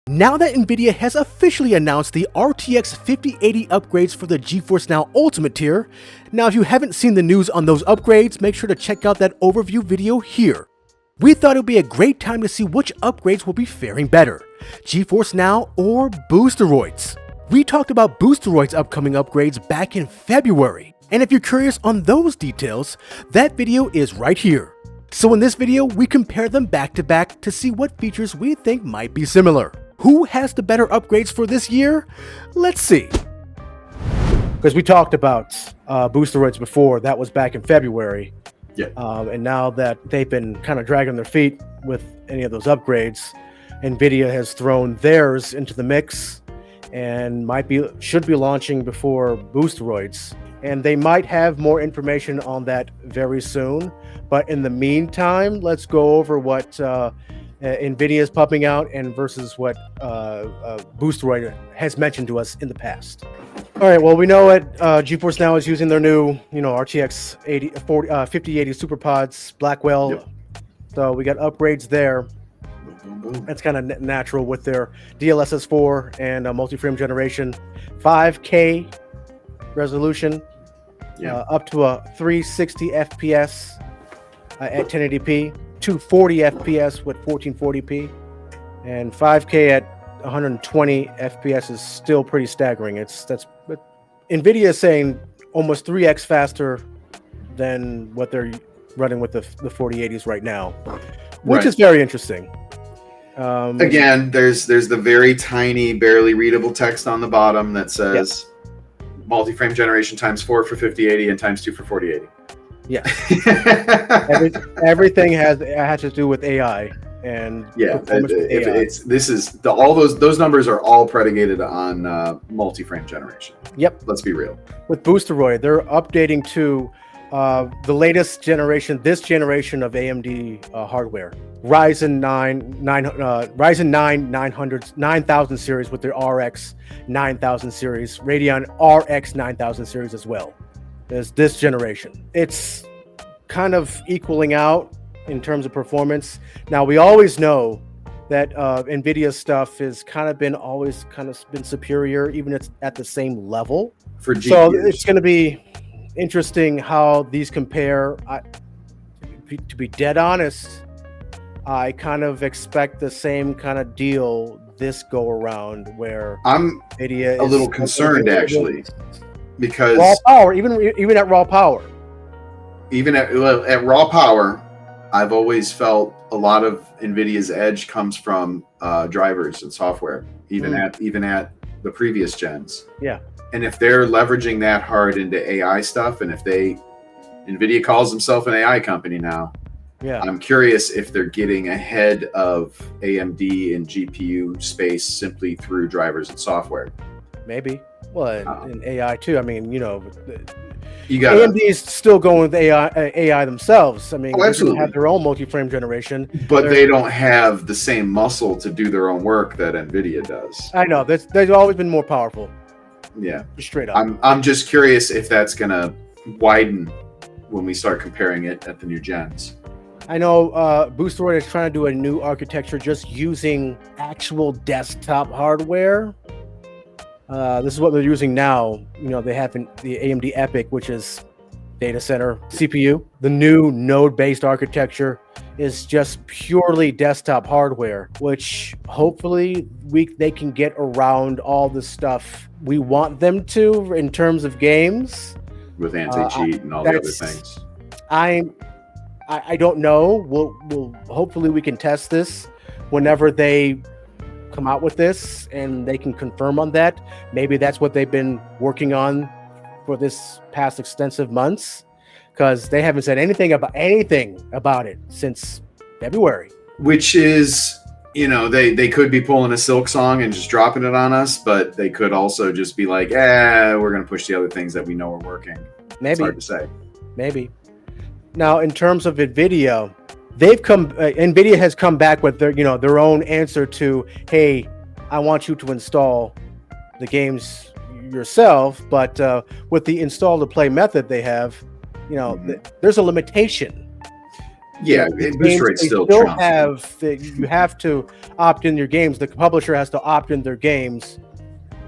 Now that Nvidia has officially announced the RTX 5080 upgrades for the GeForce Now Ultimate tier, now if you haven't seen the news on those upgrades, make sure to check out that overview video here. We thought it would be a great time to see which upgrades will be faring better, GeForce Now or Boosteroids. We talked about Boosteroid's upcoming upgrades back in February, and if you're curious on those details, that video is right here. So in this video, we compare them back to back to see what features we think might be similar. Who has the better upgrades for this year? Let's see. Because we talked about Boosteroids before, that was back in February. Yeah. And now that they've been kind of dragging their feet with any of those upgrades, Nvidia has thrown theirs into the mix and should be launching before Boosteroids. And they might have more information on that very soon. But in the meantime, let's go over what Nvidia is popping out and versus what Boosteroid has mentioned to us in the past. All right, well, we know what GeForce Now is using their new, RTX 5080 SuperPods, Blackwell. Yep. So we got upgrades there. That's kind of natural with their DLSS 4 and multi-frame generation, 5K resolution, up to a 360 FPS at 1080p. 240 FPS with 1440p, and 5K at 120 FPS is still pretty staggering. But Nvidia is saying almost 3x faster than what they're running with the 4080s right now, which is very interesting. Again, there's the very tiny, barely readable text on the bottom that says multi-frame generation times 4 for 5080 and times 2 for 4080. Yeah, everything has to do with AI and all those numbers are all predicated on multi-frame generation. Yep, let's be real. With Boosteroid, they're updating to the latest generation, this generation of AMD hardware, Ryzen 9000 series with their RX 9000 series, Radeon RX 9000 series as well. There's this generation. It's kind of equaling out in terms of performance. Now, we always know that Nvidia stuff has always been superior, even if it's at the same level. For GPUs. So it's going to be interesting how these compare. To be dead honest, I kind of expect the same kind of deal this go around, where I'm Nvidia a little concerned actually. Because raw power, even at raw power, at raw power, I've always felt a lot of Nvidia's edge comes from drivers and software, even at the previous gens. Yeah, and if they're leveraging that hard into AI stuff, and if Nvidia calls themselves an AI company now, I'm curious if they're getting ahead of AMD in GPU space simply through drivers and software. Maybe. Well, in AI too. I mean, AMD is still going with AI themselves. I mean, they have their own multi-frame generation, but they don't have the same muscle to do their own work that Nvidia does. I know they've always been more powerful. Yeah, straight up. I'm just curious if that's gonna widen when we start comparing it at the new gens. I know Boosteroid is trying to do a new architecture just using actual desktop hardware. This is what they're using now. They have the AMD EPYC, which is data center CPU. The new node-based architecture is just purely desktop hardware, which hopefully they can get around all the stuff we want them to in terms of games. With anti-cheat and all the other things. I don't know. We'll hopefully we can test this whenever they come out with this and they can confirm on that. Maybe that's what they've been working on for this past extensive months, because they haven't said anything about it since February. Which is, they could be pulling a Silk song and just dropping it on us, but they could also just be like, we're going to push the other things that we know are working. Maybe. It's hard to say. Maybe. Now, in terms of Nvidia, Nvidia has come back with their own answer to, hey, I want you to install the games yourself, but with the install to play method they have, there's a limitation. Yeah, Boosteroid still have you have to opt in your games. The publisher has to opt in their games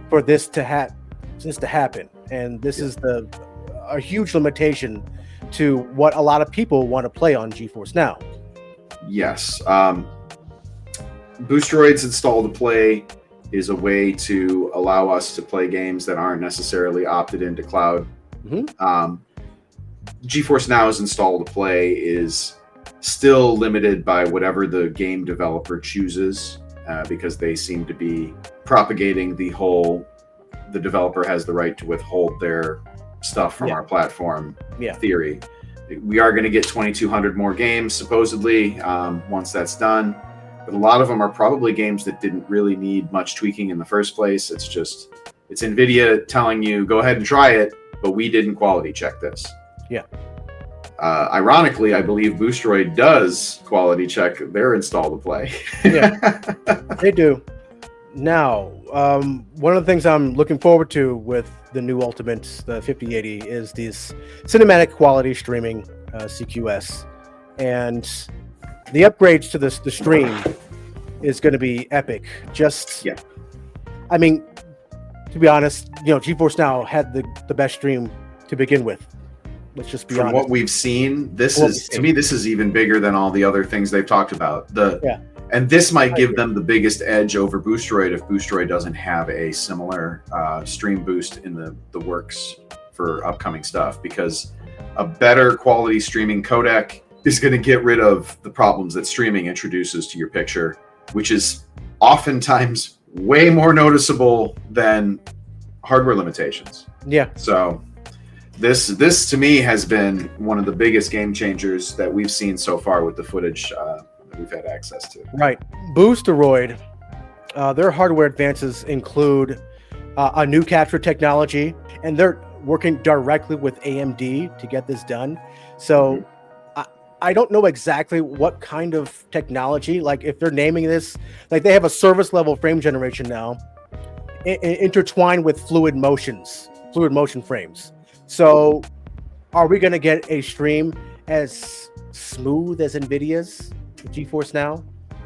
for this to happen, and this is a huge limitation to what a lot of people want to play on GeForce Now. Yes, Boosteroid's install to play is a way to allow us to play games that aren't necessarily opted into cloud. GeForce Now's install to play is still limited by whatever the game developer chooses, because they seem to be propagating the developer has the right to withhold their stuff from our platform theory. We are going to get 2,200 more games supposedly once that's done, but a lot of them are probably games that didn't really need much tweaking in the first place. It's Nvidia telling you, go ahead and try it, but we didn't quality check this. Yeah. Ironically, I believe Boosteroid does quality check their install to play. Yeah, they do. Now, one of the things I'm looking forward to with the new Ultimates, the 5080, is these cinematic quality streaming, CQS, and the upgrades to the stream is going to be epic. I mean, to be honest, GeForce Now had the best stream to begin with. Let's just be honest. From what we've seen, to me, this is even bigger than all the other things they've talked about. And this might give them the biggest edge over Boosteroid if Boosteroid doesn't have a similar stream boost in the works for upcoming stuff, because a better quality streaming codec is going to get rid of the problems that streaming introduces to your picture, which is oftentimes way more noticeable than hardware limitations. Yeah. So this to me has been one of the biggest game changers that we've seen so far with the footage that we've had access to. Right. Boosteroid, their hardware advances include a new capture technology, and they're working directly with AMD to get this done. So I don't know exactly what kind of technology, like if they're naming this, like they have a service level frame generation now intertwined with fluid motion frames. So are we going to get a stream as smooth as Nvidia's GeForce Now?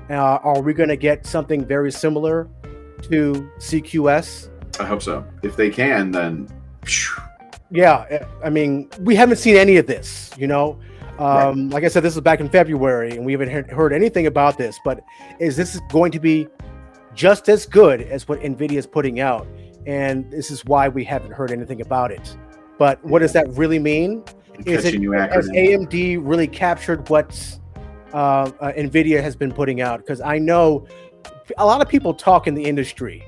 Are we going to get something very similar to CQS? I hope so. If they can, then... Yeah, I mean, we haven't seen any of this, Like I said, this is back in February, and we haven't heard anything about this, but is this going to be just as good as what Nvidia is putting out? And this is why we haven't heard anything about it. But what does that really mean? Has AMD really captured what Nvidia has been putting out? Because I know a lot of people talk in the industry.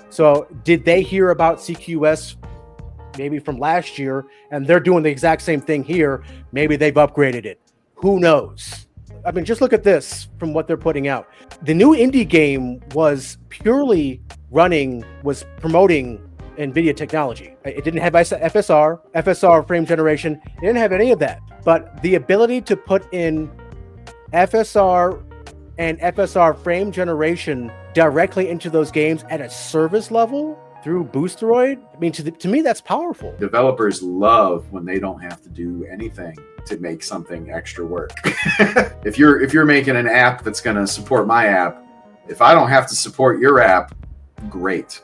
So did they hear about CQS maybe from last year, and they're doing the exact same thing here? Maybe they've upgraded it. Who knows? I mean, just look at this from what they're putting out. The new indie game was promoting Nvidia technology. It didn't have FSR frame generation. It didn't have any of that. But the ability to put in FSR and FSR frame generation directly into those games at a service level through Boosteroid, I mean, to me, that's powerful. Developers love when they don't have to do anything to make something extra work. If you're making an app that's going to support my app, if I don't have to support your app, great.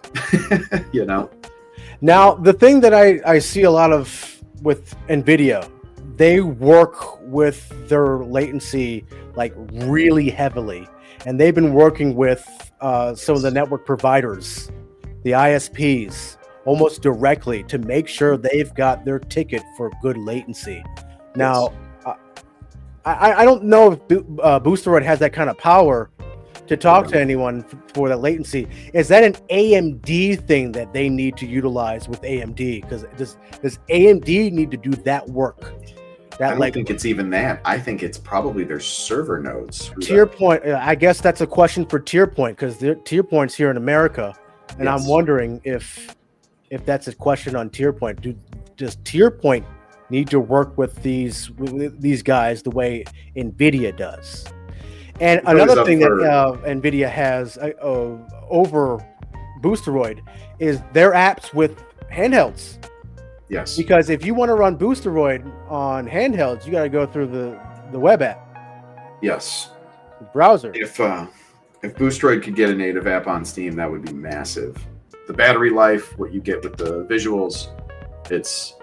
Now, the thing that I see a lot of with Nvidia, they work with their latency like really heavily, and they've been working with some of the network providers, the ISPs, almost directly to make sure they've got their ticket for good latency. Now, I don't know if Boosteroid has that kind of power to talk to anyone for that latency. Is that an AMD thing that they need to utilize with AMD? Because does AMD need to do that work? I don't think it's even that. I think it's probably their server nodes. TierPoint, I guess that's a question for TierPoint, because TierPoint's here in America, and I'm wondering if that's a question on TierPoint. Does TierPoint need to work with these guys the way Nvidia does? And another thing that Nvidia has over Boosteroid is their apps with handhelds. Yes. Because if you want to run Boosteroid on handhelds, you got to go through the web app. Yes. Browser. If Boosteroid could get a native app on Steam, that would be massive. The battery life, what you get with the visuals, it's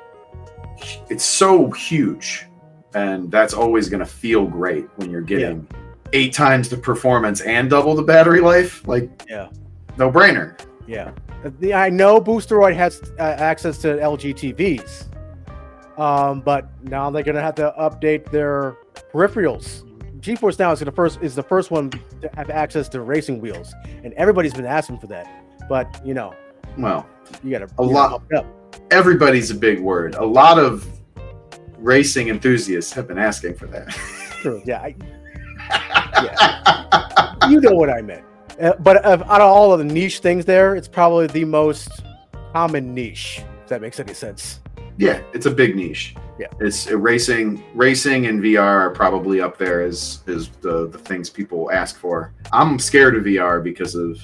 so huge, and that's always going to feel great when you're getting 8 times the performance and double the battery life. Like, no brainer. Yeah, I know Boosteroid has access to LG TVs, but now they're going to have to update their peripherals. GeForce Now is the first one to have access to racing wheels, and everybody's been asking for that. But well, you got a lot. Everybody's a big word. A lot of racing enthusiasts have been asking for that. True. Yeah. You know what I meant. But out of all of the niche things there, it's probably the most common niche. If that makes any sense. Yeah, it's a big niche. Yeah, it's racing and VR are probably up there as the things people ask for. I'm scared of VR because of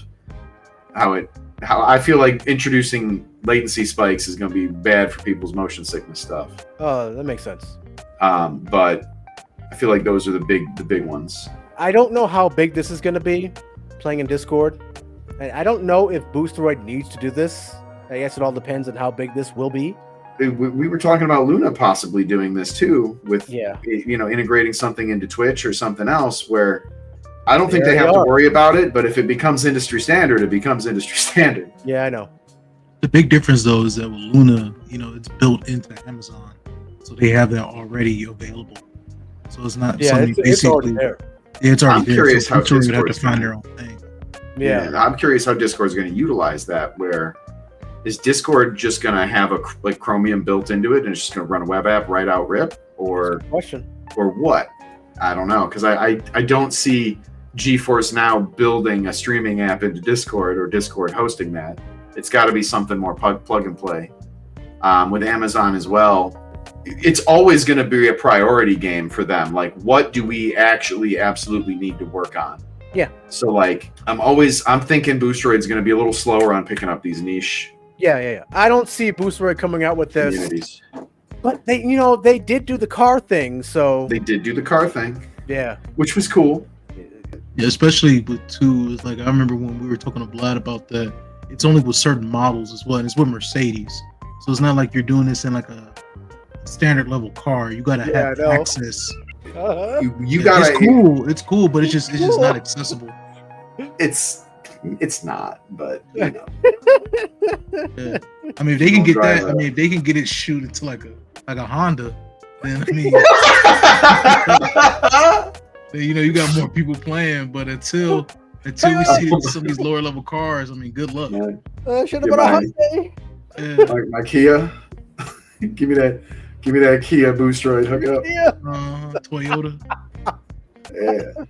how I feel like introducing latency spikes is going to be bad for people's motion sickness stuff. Oh, that makes sense. But I feel like those are the big ones. I don't know how big this is going to be playing in Discord. I don't know if Boosteroid needs to do this. I guess it all depends on how big this will be. We were talking about Luna possibly doing this too with integrating something into Twitch or something else where I don't think they have to worry about it, but if it becomes industry standard, it becomes industry standard. Yeah, I know. The big difference though is that with Luna, it's built into Amazon, so they have that already available. So it's not something it's already there. Yeah, it's already I'm there. Curious so how Discord would have to Discord's find their own thing. Yeah, I'm curious how Discord's going to utilize that. Where is Discord just going to have a Chromium built into it and it's just going to run a web app right out rip, or what? I don't know, because I don't see GeForce Now building a streaming app into Discord or Discord hosting that. It's got to be something more plug and play. With Amazon as well, it's always going to be a priority game for them. Like, what do we actually absolutely need to work on? Yeah. So like, I'm thinking Boosteroid's going to be a little slower on picking up these niche. Yeah. I don't see Boosteroid coming out with this. Communities. But they did do the car thing, so they did do the car thing. Yeah. Which was cool. Yeah, especially with two. It's like I remember when we were talking to Vlad about that. It's only with certain models as well, and it's with Mercedes. So it's not like you're doing this in like a standard level car. You gotta have access. You gotta. It's cool, but it's just not accessible. It's not, but Yeah. I mean, if they can get that. I mean, if they can get it shoot into like a Honda, then I mean, then, you got more people playing. But until we see some of these lower level cars, I mean, good luck. Should have been a Hyundai. My Kia. Give me that Kia Boosteroid. Hook up. Yeah. Toyota. Yeah.